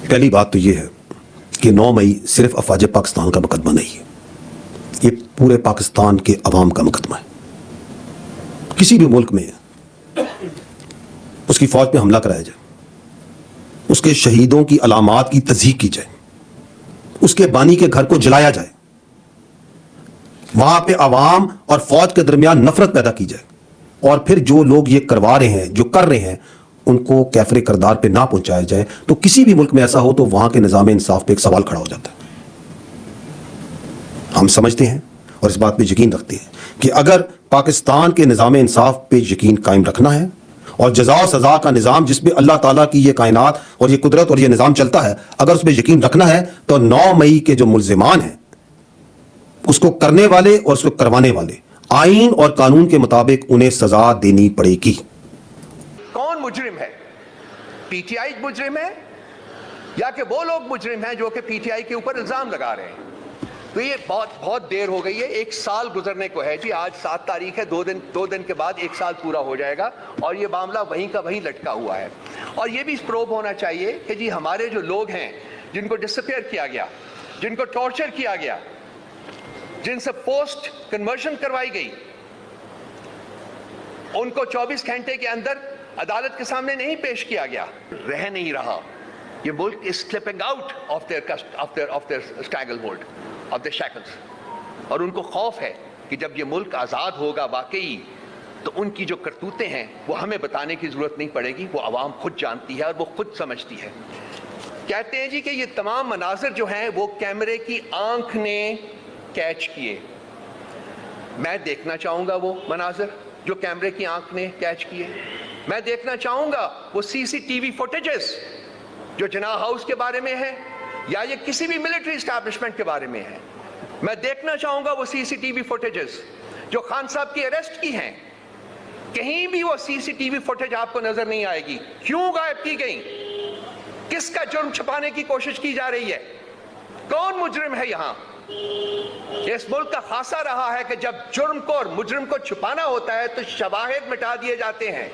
پہلی بات تو یہ ہے کہ 9 مئی صرف افواج پاکستان کا مقدمہ نہیں ہے، یہ پورے پاکستان کے عوام کا مقدمہ ہے۔ کسی بھی ملک میں اس کی فوج پہ حملہ کرایا جائے، اس کے شہیدوں کی علامات کی تصدیق کی جائے، اس کے بانی کے گھر کو جلایا جائے، وہاں پہ عوام اور فوج کے درمیان نفرت پیدا کی جائے، اور پھر جو لوگ یہ کروا رہے ہیں، جو کر رہے ہیں، ان کو کیفر کردار پہ نہ پہنچایا جائے، تو کسی بھی ملک میں ایسا ہو تو وہاں کے نظام انصاف پہ ایک سوال کھڑا ہو جاتا ہے۔ ہم سمجھتے ہیں اور اس بات پہ یقین رکھتے ہیں کہ اگر پاکستان کے نظام انصاف پہ یقین قائم رکھنا ہے اور جزا و سزا کا نظام جس پہ اللہ تعالیٰ کی یہ کائنات اور یہ قدرت اور یہ نظام چلتا ہے، اگر اس پہ یقین رکھنا ہے تو 9 مئی کے جو ملزمان ہیں، اس کو کرنے والے اور اس کو کروانے والے، آئین اور قانون کے مطابق انہیں سزا دینی پڑے گی۔ کون مجرم ہے؟ پی ٹی آئی مجرم ہے یا کہ وہ لوگ مجرم ہیں جو کہ پی ٹی آئی کے اوپر الزام لگا رہے ہیں؟ تو یہ بہت دیر ہو گئی ہے، 1 سال گزرنے کو ہے جی، آج 7 تاریخ ہے، 2 دن کے بعد 1 سال پورا ہو جائے گا، اور یہ معاملہ وہیں کا وہیں لٹکا ہوا ہے۔ اور یہ بھی پروب ہونا چاہیے کہ جی ہمارے جو لوگ ہیں جن کو ڈسپیئر کیا گیا، جن کو ٹارچر کیا گیا، جن سے پوسٹ کنورژن کروائی گئی، ان کو 24 گھنٹے کے اندر عدالت کے سامنے نہیں پیش کیا گیا۔ رہ نہیں رہا، یہ ملک is slipping out of their stranglehold, of their shackles، اور ان کو خوف ہے کہ جب یہ ملک آزاد ہوگا واقعی تو ان کی جو کرتوتیں ہیں وہ ہمیں بتانے کی ضرورت نہیں پڑے گی، وہ عوام خود جانتی ہے اور وہ خود سمجھتی ہے۔ کہتے ہیں جی کہ یہ تمام مناظر جو ہیں وہ کیمرے کی آنکھ نے کیچ کیے۔ میں دیکھنا چاہوں گا وہ مناظر جو کیمرے کی آنکھ نے کیچ کیے، میں دیکھنا چاہوں گا وہ سی سی ٹی وی فوٹیجز جو جناح ہاؤس کے بارے میں ہے یا یہ کسی بھی ملٹری اسٹیبلشمنٹ کے بارے میں ہے۔ میں دیکھنا چاہوں گا وہ سی سی ٹی وی فوٹیجز جو خان صاحب کی اریسٹ کی ہیں، کہیں بھی وہ سی سی ٹی وی فوٹیج آپ کو نظر نہیں آئے گی۔ کیوں غائب کی گئی؟ کس کا جرم چھپانے کی کوشش کی جا رہی ہے؟ کون مجرم ہے یہاں؟ اس ملک کا خاصہ رہا ہے کہ جب جرم کو اور مجرم کو چھپانا ہوتا ہے تو شواہد مٹا دیے جاتے ہیں۔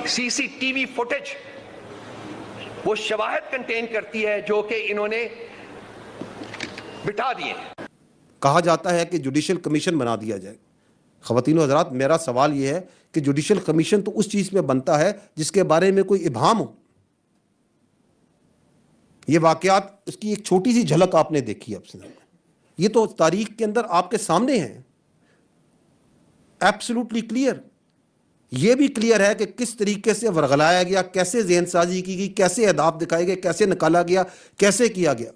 سی سی ٹی وی فوٹیج وہ شواہد کنٹین کرتی ہے جو کہ انہوں نے بٹھا دیے۔ کہا جاتا ہے کہ جوڈیشل کمیشن بنا دیا جائے۔ خواتین و حضرات، میرا سوال یہ ہے کہ جوڈیشل کمیشن تو اس چیز میں بنتا ہے جس کے بارے میں کوئی ابہام ہو۔ یہ واقعات، اس کی ایک چھوٹی سی جھلک آپ نے دیکھی اب سے، یہ تو تاریخ کے اندر آپ کے سامنے ہیں، ایبسولوٹلی کلیئر۔ یہ بھی کلیئر ہے کہ کس طریقے سے ورغلایا گیا، کیسے ذہن سازی کی گئی، کیسے اہداف دکھائے گئے، کیسے نکالا گیا، کیسے کیا گیا،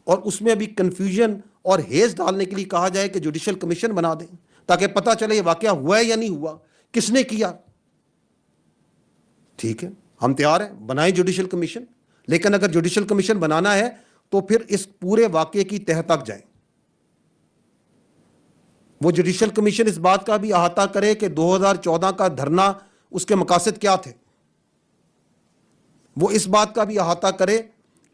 اور اس میں بھی کنفیوژن اور ہیز ڈالنے کے لیے کہا جائے کہ جوڈیشل کمیشن بنا دیں تاکہ پتہ چلے یہ واقعہ ہوا ہے یا نہیں ہوا، کس نے کیا۔ ٹھیک ہے، ہم تیار ہیں، بنائیں جوڈیشل کمیشن، لیکن اگر جوڈیشل کمیشن بنانا ہے تو پھر اس پورے واقعے کی تہہ تک جائیں۔ وہ جوڈیشل کمیشن اس بات کا بھی احاطہ کرے کہ 2014 کا دھرنا، اس کے مقاصد کیا تھے۔ وہ اس بات کا بھی احاطہ کرے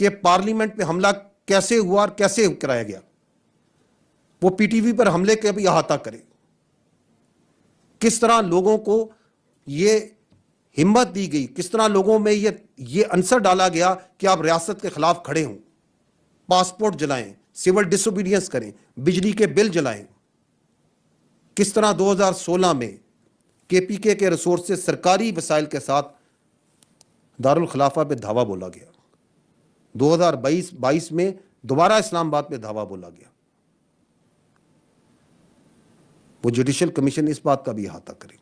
کہ پارلیمنٹ پہ حملہ کیسے ہوا اور کیسے کرایا گیا۔ وہ پی ٹی وی پر حملے کا بھی احاطہ کرے، کس طرح لوگوں کو یہ ہمت دی گئی، کس طرح لوگوں میں یہ عنصر ڈالا گیا کہ آپ ریاست کے خلاف کھڑے ہوں، پاسپورٹ جلائیں، سول ڈس اوبیڈینس کریں، بجلی کے بل جلائیں۔ کس طرح 2016 میں کے پی کے ریسورسز، سرکاری وسائل کے ساتھ دارالخلافہ پہ دھاوا بولا گیا، 2022 میں دوبارہ اسلام آباد پہ دھاوا بولا گیا۔ وہ جوڈیشل کمیشن اس بات کا بھی احاطہ کرے،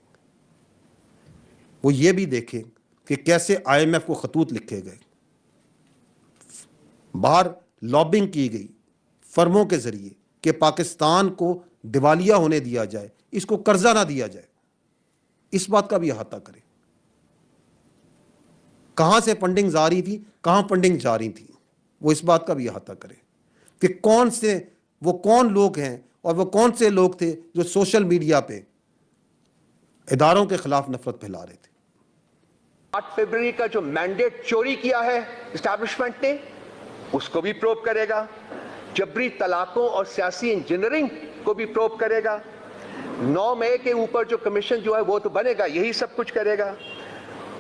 وہ یہ بھی دیکھیں کہ کیسے آئی ایم ایف کو خطوط لکھے گئے، باہر لابنگ کی گئی فرموں کے ذریعے کہ پاکستان کو دیوالیہ ہونے دیا جائے، اس کو قرضہ نہ دیا جائے، اس بات کا بھی احاطہ کرے۔ کہاں سے فنڈنگ جا رہی تھی، کہاں فنڈنگ جا رہی تھی، وہ اس بات کا بھی احاطہ کرے کہ کون لوگ ہیں اور وہ کون سے لوگ تھے جو سوشل میڈیا پہ اداروں کے خلاف نفرت پھیلا رہے تھے۔ 8 فروری کا جو مینڈیٹ چوری کیا ہے اسٹیبلشمنٹ نے، اس کو بھی پروب کرے گا۔ جبری طلاقوں اور سیاسی انجینئرنگ کو بھی پروب کرے گا۔ 9 مئی کے اوپر جو کمیشن جو ہے وہ تو بنے گا، یہی سب کچھ کرے گا۔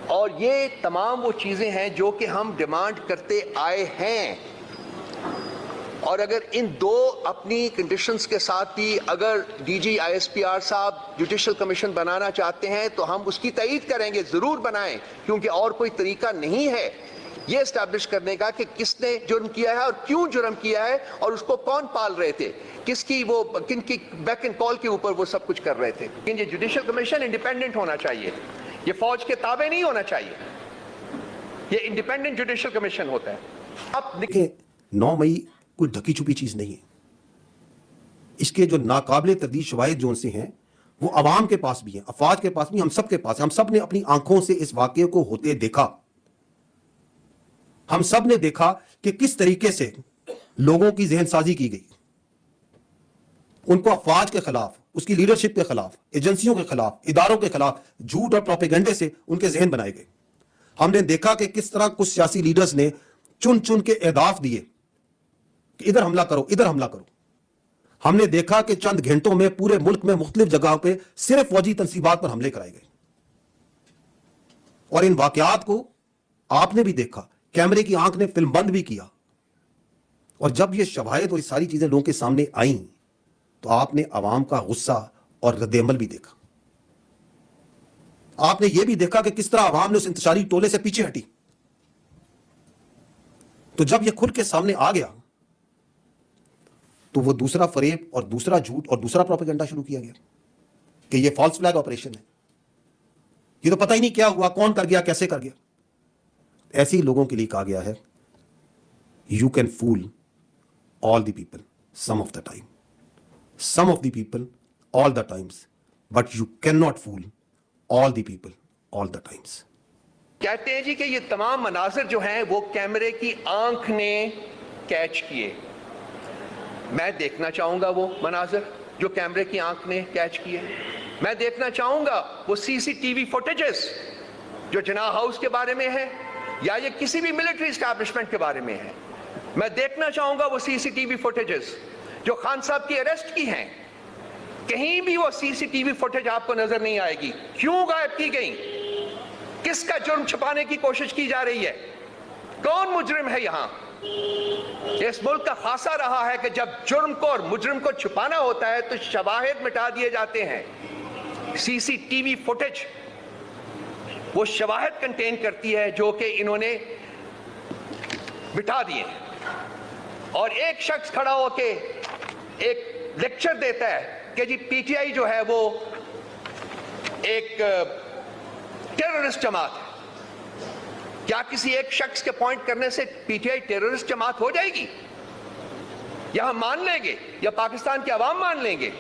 اور یہ تمام وہ چیزیں ہیں جو کہ ہم ڈیمانڈ کرتے آئے ہیں. اور اگر ان دو اپنی کنڈیشنز کے ساتھ بھی اگر D G I S P R صاحب جوڈیشل کمیشن بنانا چاہتے ہیں تو ہم اس کی تائید کریں گے, ضرور بنائیں, کیونکہ اور کوئی طریقہ نہیں ہے یہ اسٹیبلش کرنے کا کہ کس نے جرم کیا ہے اور کیوں جرم کیا ہے اور اس کو کون پال رہے تھے, کس کی وہ کن کی بیک اینڈ کال کے اوپر وہ سب کچھ کر رہے تھے. لیکن یہ جوڈیشل کمیشن انڈیپینڈنٹ ہونا چاہیے, یہ فوج کے تابع نہیں ہونا چاہیے, یہ انڈیپینڈنٹ جوڈیشل کمیشن ہوتا ہے. اب دیکھیں 9 مئی کوئی ڈھکی چھپی چیز نہیں ہے. اس کے جو ناقابل تردید شواہد جو ان سے ہیں وہ عوام کے پاس بھی ہیں, افواج کے پاس بھی, ہم سب کے پاس ہیں. ہم سب نے اپنی آنکھوں سے اس واقعے کو ہوتے دیکھا. ہم سب نے دیکھا کہ کس طریقے سے لوگوں کی ذہن سازی کی گئی. ان کو افواج کے خلاف, اس کی لیڈرشپ کے خلاف, ایجنسیوں کے خلاف, اداروں کے خلاف جھوٹ اور پروپیگنڈے سے ان کے ذہن بنائے گئے. ہم نے دیکھا کہ کس طرح کچھ سیاسی لیڈرز نے چن چن کے اہداف دیے کہ ادھر حملہ کرو, ادھر حملہ کرو. ہم نے دیکھا کہ چند گھنٹوں میں پورے ملک میں مختلف جگہوں پہ صرف فوجی تنصیبات پر حملے کرائے گئے. اور ان واقعات کو آپ نے بھی دیکھا, کیمرے کی آنکھ نے فلم بند بھی کیا. اور جب یہ شواہد اور یہ ساری چیزیں لوگوں کے سامنے آئیں تو آپ نے عوام کا غصہ اور رد عمل بھی دیکھا. آپ نے یہ بھی دیکھا کہ کس طرح عوام نے اس انتشاری ٹولے سے پیچھے ہٹی. تو جب یہ کھل کے سامنے آ گیا تو وہ دوسرا فریب اور دوسرا جھوٹ اور دوسرا پروپیگنڈا شروع کیا گیا کہ یہ فالس فلیگ آپریشن ہے, یہ تو پتہ ہی نہیں کیا ہوا, کون کر گیا, کیسے کر گیا. ایسے ہی لوگوں کے لیے کہا گیا ہے you can fool all the people some of the time, some of the people all the times, but you can not fool all the people all the times. کہتے ہیں جی کہ یہ تمام مناظر جو ہیں وہ کیمرے کی آنکھ نے کیچ کیے. میں دیکھنا چاہوں گا وہ مناظر جو کیمرے کی آنکھ نے کیچ کیے. میں دیکھنا چاہوں گا وہ سی سی ٹی وی فوٹیجز جو جناح ہاؤس کے بارے میں ہے یا یہ کسی بھی ملٹری اسٹیبلشمنٹ کے بارے میں ہے. میں دیکھنا چاہوں گا وہ سی سی ٹی وی فوٹیجز جو خان صاحب کی اریسٹ کی ہیں. کہیں بھی وہ سی سی ٹی وی فوٹیج آپ کو نظر نہیں آئے گی. کیوں غائب کی گئی؟ کس کا جرم چھپانے کی کوشش کی جا رہی ہے؟ کون مجرم ہے یہاں؟ اس ملک کا خاصہ رہا ہے کہ جب جرم کو اور مجرم کو چھپانا ہوتا ہے تو شواہد مٹا دیے جاتے ہیں. سی سی ٹی وی فوٹیج وہ شواہد کنٹین کرتی ہے جو کہ انہوں نے بٹھا دیے. اور ایک شخص کھڑا ہو کے ایک لیکچر دیتا ہے کہ جی پی ٹی آئی جو ہے وہ ایک ٹیررسٹ جماعت ہے. کیا کسی ایک شخص کے پوائنٹ کرنے سے پی ٹی آئی ٹیررسٹ جماعت ہو جائے گی؟ یا ہم مان لیں گے یا پاکستان کے عوام مان لیں گے؟